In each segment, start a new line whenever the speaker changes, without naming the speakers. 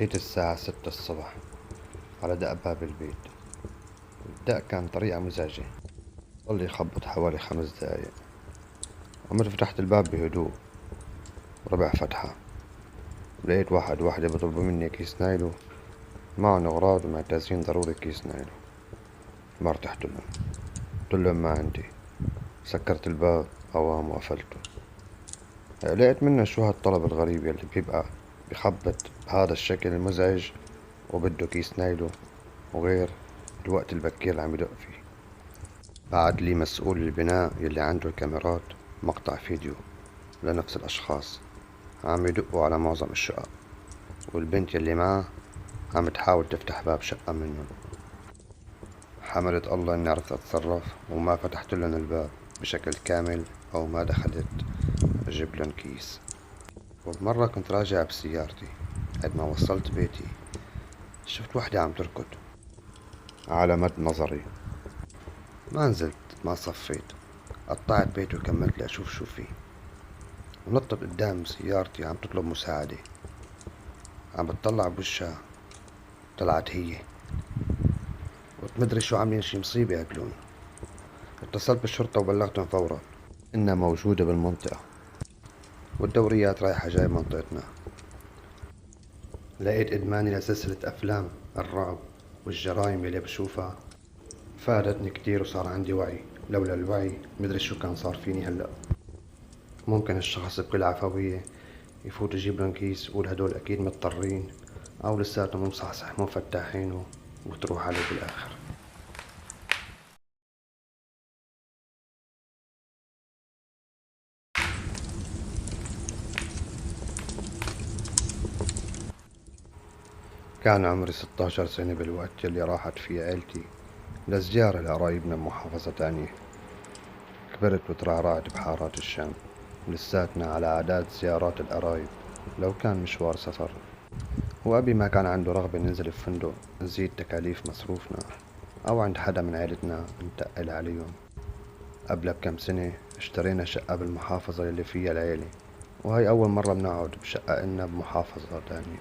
صحيت الساعة 6 الصبح على دق باب البيت. الدق كان طريقة مزعجة، ظل يخبط حوالي 5 دقايق. عمري فتحت الباب بهدوء، ربع فتحة. لقيت واحد وحدة بيطلبوا مني كيس نايلو، معهم أغراض ومعتازين ضروري كيس نايلو. ما ارتحت لهم، قلت لهم ما عندي. سكرت الباب قوام وقفلته. قلقت منه شو هالطلب الغريب يلي بيبقى بخبط بهذا الشكل المزعج وبده كيس نايلو، وغير الوقت البكير اللي عم يدق فيه. بعت لي مسؤول البناء يلي عنده الكاميرات مقطع فيديو لنفس الأشخاص عم يدقوا على معظم الشقق، والبنت يلي معه عم تحاول تفتح باب شقة منهم. حمدت الله إني عرفت أتصرف وما فتحت لهم الباب بشكل كامل أو ما دخلت أجيب لهم كيس. وبمرة كنت راجع بسيارتي، بعد ما وصلت بيتي شفت وحدة عم تركض على مد نظري. ما نزلت، ما صفيت، قطعت بيتي وكملت لأشوف شو فيه. ونطت قدام سيارتي عم تطلب مساعدة، عم بتطلع بوشها طلعت هي. قلت مدري شو عاملين، شي مصيبة ياكلون. اتصلت بالشرطة وبلغتهم فورا إنها موجودة بالمنطقة، والدوريات رايحة جاي منطقتنا. لقيت إدماني لسلسلة أفلام الرعب والجرايم اللي بشوفها فادتني كتير، وصار عندي وعي. لولا الوعي مدري شو كان صار فيني هلأ. ممكن الشخص بكل عفوية يفوت يجيب لهم كيس ويقول هدول أكيد مضطرين، أو لساتهم مصحصح مو فتاحينه، وتروح عليه بالآخر. كان عمري 16 سنة بالوقت يلي راحت فيه عيلتي لزيارة لقرايبنا بمحافظة تانية. كبرت وترعرعت بحارات الشام، لساتنا على عادات زيارات القرايب لو كان مشوار سفر. وأبي ما كان عنده رغبة ننزل بفندق نزيد تكاليف مصروفنا، أو عند حدا من عيلتنا نتقل عليهم. قبل بكم سنة اشترينا شقة بالمحافظة اللي فيها العيلة، وهي أول مرة بنقعد بشقة إلنا بمحافظة تانية.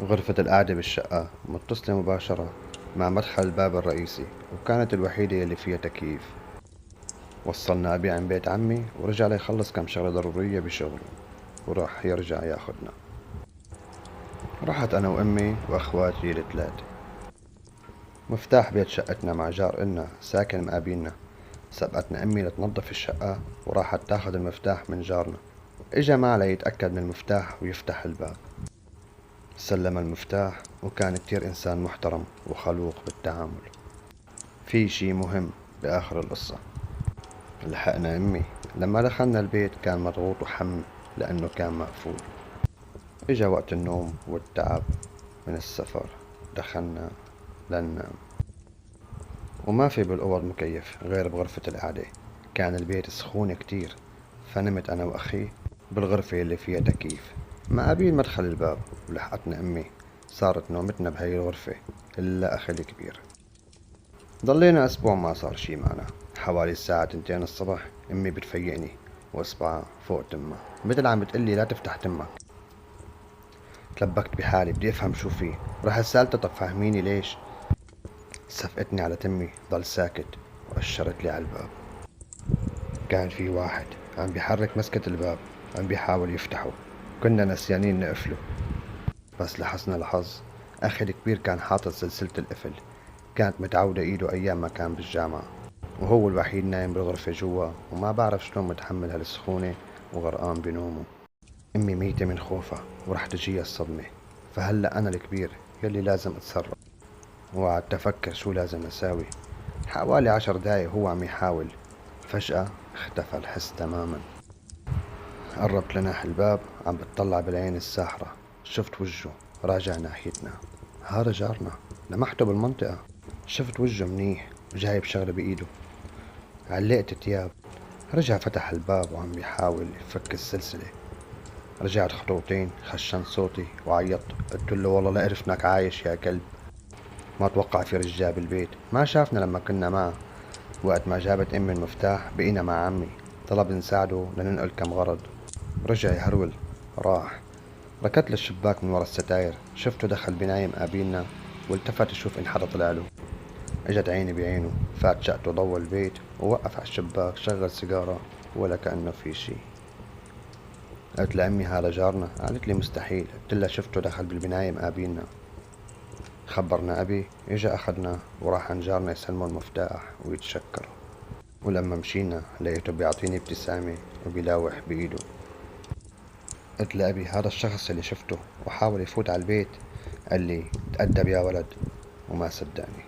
غرفة القعدة بالشقة متصلة مباشرة مع مدخل الباب الرئيسي، وكانت الوحيدة اللي فيها تكييف. وصلنا أبي عند بيت عمي ورجع ليخلص كم شغلة ضرورية بشغله، وراح يرجع ياخدنا. رحت أنا وأمي وأخواتي الثلاثة. مفتاح بيت شقتنا مع جار إلنا ساكن مقابلنا. سبقتنا أمي لتنظف الشقة وراحت تاخد المفتاح من جارنا. إجا معها ليتأكد من المفتاح ويفتح الباب. سلم المفتاح وكان كتير إنسان محترم وخلوق بالتعامل. في شي مهم بآخر القصة، لحقنا أمي لما دخلنا البيت كان مضغوط وحم لأنه كان مقفول. إجا وقت النوم والتعب من السفر، دخلنا لننام. وما في بالأوض مكيف غير بغرفة القعدة. كان البيت سخون كتير، فنمت أنا وأخي بالغرفة اللي فيها تكييف مع قبيل مدخل الباب. ولحقتنا أمي، صارت نومتنا بهي الغرفة إلا أخي الكبير. ضلينا أسبوع ما صار شي معنا. حوالي الساعة 2 الصبح أمي بتفيقني وإصبعها فوق تمها مثل عم بتقلي لا تفتح تمك. تلبكت بحالي بدي أفهم شو فيه. رحت سألتها طب فهميني ليش. سفقتني على تمي ضل ساكت وأشرت لي على الباب. كان في واحد عم بيحرك مسكة الباب، عم بيحاول يفتحه. كنا نسيانين نقفله، بس لحسن الحظ أخي الكبير كان حاطط سلسلة القفل، كانت متعودة إيده أيام ما كان بالجامعة، وهو الوحيد نايم بالغرفة جوا، وما بعرف شلون متحمل هالسخونة وغرقان بنومه. أمي ميتة من خوفها ورح تجيها الصدمة، فهلأ أنا الكبير يلي لازم أتصرف. وقعدت أفكر شو لازم أساوي. حوالي 10 دقايق هو عم يحاول، فجأة اختفى الحس تماما. قربت لناح الباب عم بتطلع بالعين الساحرة، شفت وجهه راجع ناحيتنا. هذا جارنا، لمحته بالمنطقة. شفت وجهه منيح وجايب شغلة بإيده. علقت تياب. رجع فتح الباب وعم بيحاول يفك السلسلة. رجعت خطوتين خشن صوتي وعيطت، قلت له والله لا عرفناك عايش يا كلب. ما توقع في رجال بالبيت، ما شافنا لما كنا معه. وقت ما جابت امي المفتاح بقينا مع عمي، طلب نساعده لننقل كم غرض. رجع يهرول راح. ركضت للشباك من ورا الستاير، شفته دخل بنايم قابلنا، والتفت يشوف إن حدا طلع له. اجت عيني بعينه، فات شقته ضوى البيت ووقف على الشباك شغل سيجارة ولا كأنه في شي. قلت لأمي هذا جارنا، قالت لي مستحيل، قلت لها شفته دخل بالبناية مقابلنا. خبرنا أبي، إجا أخدنا وراح عن جارنا يسلمه المفتاح ويتشكر. ولما مشينا لقيته بيعطيني ابتسامة وبيلاوح بإيده. قلت لأبي هذا الشخص اللي شفته وحاول يفوت على البيت، قال لي تأدب يا ولد، وما صدقني.